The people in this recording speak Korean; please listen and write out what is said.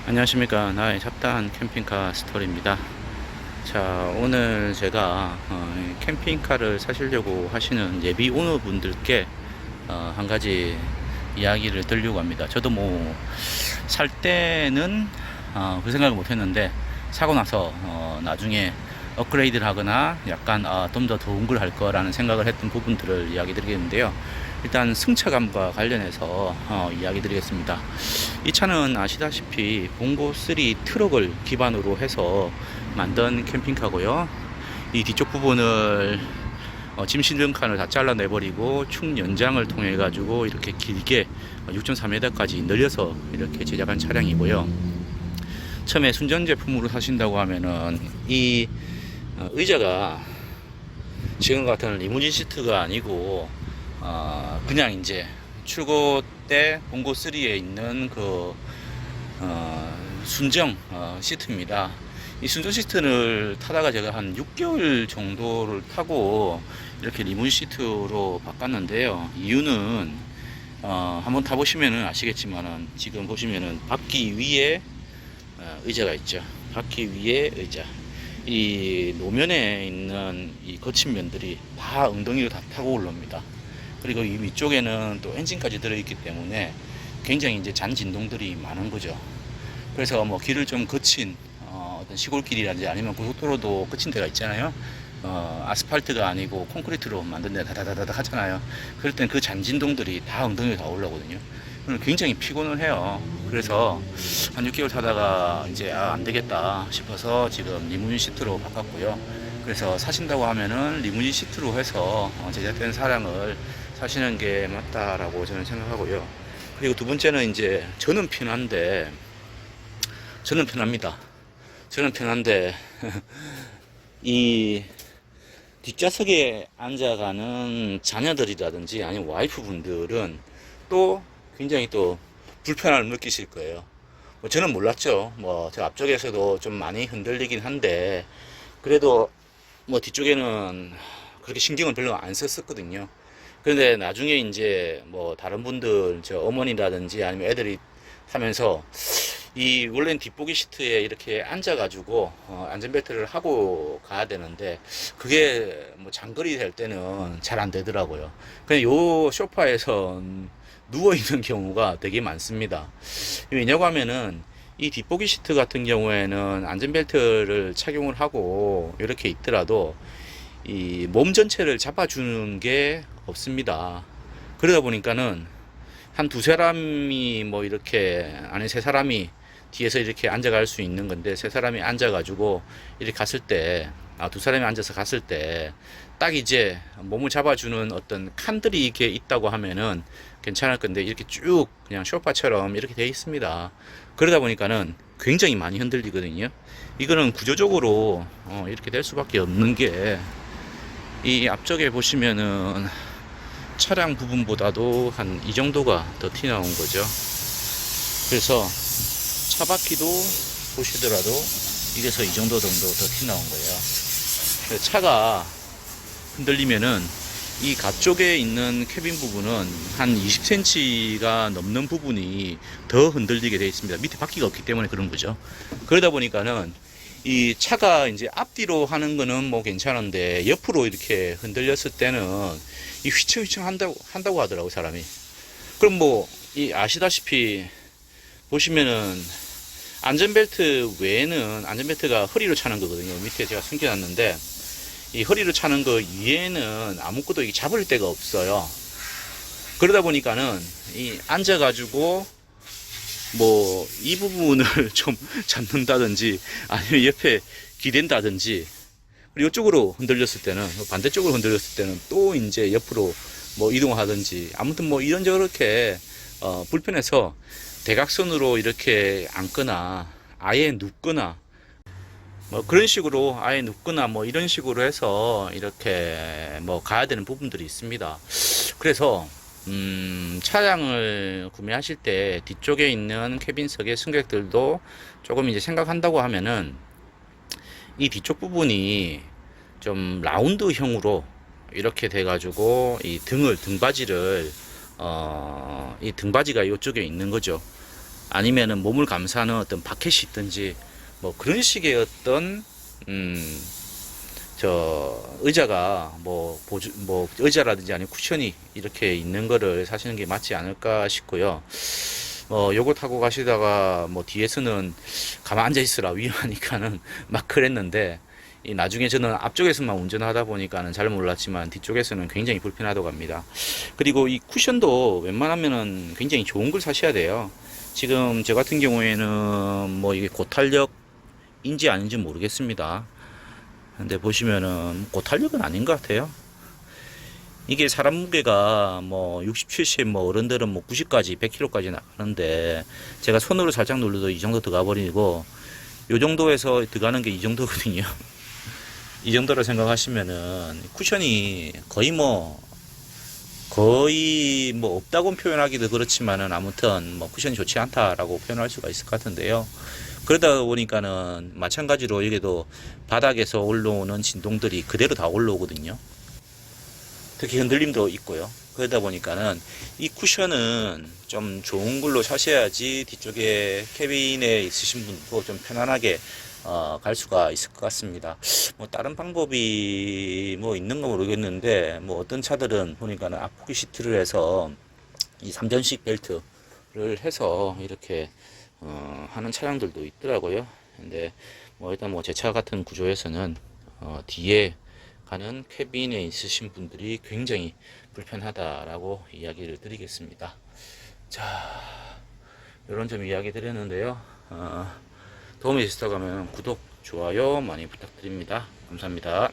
안녕하십니까. 나의 잡다한 캠핑카 스토리입니다. 자, 오늘 제가 캠핑카를 사시려고 하시는 예비 오너분들께 한 가지 이야기를 드리려고 합니다. 저도 뭐 살 때는 그 생각을 못 했는데 사고 나서 나중에 업그레이드를 하거나 약간 좀 더 좋은 걸 할 거라는 생각을 했던 부분들을 이야기 드리겠는데요. 일단 승차감과 관련해서 이야기 드리겠습니다. 이 차는 아시다시피 봉고 3 트럭을 기반으로 해서 만든 캠핑카고요. 이 뒤쪽 부분을 짐 실는 칸을 다 잘라내버리고 축 연장을 통해 가지고 이렇게 길게 6.4m까지 늘려서 이렇게 제작한 차량이고요. 처음에 순정 제품으로 사신다고 하면은 이 의자가 지금 같은 리무진 시트가 아니고 그냥 이제 출고 때 봉고 3에 있는 그 순정 시트입니다. 이 순정 시트를 타다가 제가 한 6개월 정도를 타고 이렇게 리무진 시트로 바꿨는데요. 이유는 한번 타보시면은 아시겠지만은 지금 보시면은 바퀴 위에 의자가 있죠. 바퀴 위에 의자. 이 노면에 있는 이 거친 면들이 다 엉덩이로 다 타고 올라옵니다. 그리고 이 위쪽에는 또 엔진까지 들어있기 때문에 굉장히 이제 잔 진동들이 많은 거죠. 그래서 뭐 길을 좀 거친 어떤 시골길이라든지 아니면 고속도로도 거친 데가 있잖아요. 아스팔트가 아니고 콘크리트로 만든 데 다다다다 하잖아요. 그럴 땐 그 잔 진동들이 다 엉덩이에 다 올라오거든요. 굉장히 피곤을 해요. 그래서 한 6개월 타다가 이제 안 되겠다 싶어서 지금 리무진 시트로 바꿨고요. 그래서 사신다고 하면은 리무진 시트로 해서 제작된 차량을 사시는 게 맞다라고 저는 생각하고요. 그리고 두 번째는 이제 저는 편한데 저는 편합니다. 저는 편한데 이 뒷좌석에 앉아가는 자녀들이라든지 아니면 와이프 분들은 또 굉장히 또 불편함을 느끼실 거예요. 뭐 저는 몰랐죠. 뭐 저 앞쪽에서도 좀 많이 흔들리긴 한데 그래도 뭐 뒤쪽에는 그렇게 신경을 별로 안 썼었거든요. 그런데 나중에 이제 뭐 다른 분들 저 어머니라든지 아니면 애들이 타면서 이 원래는 뒷보기 시트에 이렇게 앉아가지고 안전벨트를 하고 가야 되는데 그게 뭐 장거리 될 때는 잘 안 되더라고요. 그냥 요 소파에서 누워 있는 경우가 되게 많습니다. 왜냐고 하면은 이 뒷보기 시트 같은 경우에는 안전벨트를 착용을 하고 이렇게 있더라도 이 몸 전체를 잡아주는 게 없습니다. 그러다 보니까는 한 두 사람이 뭐 이렇게 아니 세 사람이 뒤에서 이렇게 앉아갈 수 있는 건데 세 사람이 앉아가지고 이렇게 갔을 때 두 사람이 앉아서 갔을 때 딱 이제 몸을 잡아주는 어떤 칸들이 이렇게 있다고 하면은 괜찮을 건데 이렇게 쭉 그냥 소파처럼 이렇게 되어 있습니다. 그러다 보니까는 굉장히 많이 흔들리거든요. 이거는 구조적으로 이렇게 될 수밖에 없는 게 이 앞쪽에 보시면은 차량 부분보다도 한 이 정도가 더 티 나온 거죠. 그래서 차 바퀴도 보시더라도 이게서 이 정도 더 티 나온 거예요. 차가 흔들리면은 이 가쪽에 있는 캐빈 부분은 한 20cm가 넘는 부분이 더 흔들리게 되어 있습니다. 밑에 바퀴가 없기 때문에 그런 거죠. 그러다 보니까는 이 차가 이제 앞뒤로 하는 거는 뭐 괜찮은데 옆으로 이렇게 흔들렸을 때는 이 휘청휘청 한다고 하더라고 사람이. 그럼 뭐 이 아시다시피 보시면은 안전벨트 외에는 안전벨트가 허리로 차는 거거든요. 밑에 제가 숨겨놨는데 이 허리로 차는 거 위에는 아무것도 이게 잡을 데가 없어요. 그러다 보니까는 이 앉아가지고 뭐 이 부분을 좀 잡는다든지 아니면 옆에 기댄다든지 그리고 이쪽으로 흔들렸을 때는 반대쪽으로 흔들렸을 때는 또 이제 옆으로 뭐 이동하든지 아무튼 뭐 이런저렇게 불편해서 대각선으로 이렇게 앉거나 아예 눕거나 뭐 그런 식으로 아예 눕거나 뭐 이런 식으로 해서 이렇게 뭐 가야 되는 부분들이 있습니다. 그래서 차량을 구매하실 때 뒤쪽에 있는 캐빈석의 승객들도 조금 이제 생각한다고 하면은 이 뒤쪽 부분이 좀 라운드형으로 이렇게 돼 가지고 이 등바지를 이 등바지가 이쪽에 있는 거죠. 아니면은 몸을 감싸는 어떤 바켓이 있든지 뭐 그런 식의 어떤 음, 의자가 뭐 뭐 의자라든지 아니면 쿠션이 이렇게 있는 거를 사시는 게 맞지 않을까 싶고요. 요거 타고 가시다가 뭐 뒤에서는 가만 앉아 있으라 위험하니까는 막 그랬는데 이 나중에 저는 앞쪽에서만 운전하다 보니까는 잘 몰랐지만 뒤쪽에서는 굉장히 불편하다고 합니다. 그리고 이 쿠션도 웬만하면은 굉장히 좋은 걸 사셔야 돼요. 지금 저 같은 경우에는 뭐 이게 고탄력인지 아닌지 모르겠습니다. 근데 보시면은 고탄력은 아닌 것 같아요. 이게 사람 무게가 뭐 60, 70, 뭐 어른들은 뭐 90까지, 100kg까지 나가는데 제가 손으로 살짝 눌러도 이 정도 들어가 버리고 요 정도에서 들어가는 게 이 정도거든요. 이 정도로 생각하시면은 쿠션이 거의 뭐 없다고 표현하기도 그렇지만은 아무튼 뭐 쿠션이 좋지 않다라고 표현할 수가 있을 것 같은데요. 그러다 보니까는 마찬가지로 여기도 바닥에서 올라오는 진동들이 그대로 다 올라오거든요. 특히 흔들림도 있고요. 그러다 보니까는 이 쿠션은 좀 좋은 걸로 사셔야지 뒤쪽에 캐빈에 있으신 분도 좀 편안하게 갈 수가 있을 것 같습니다. 뭐 다른 방법이 뭐 있는가 모르겠는데 뭐 어떤 차들은 보니까는 앞포기 시트를 해서 이 3전식 벨트를 해서 이렇게 하는 차량들도 있더라고요. 근데 뭐 일단 뭐 제 차 같은 구조에서는 뒤에 가는 캐빈에 있으신 분들이 굉장히 불편하다라고 이야기를 드리겠습니다. 자, 이런 점 이야기 드렸는데요. 도움이 되셨다고 하면 구독, 좋아요 많이 부탁드립니다. 감사합니다.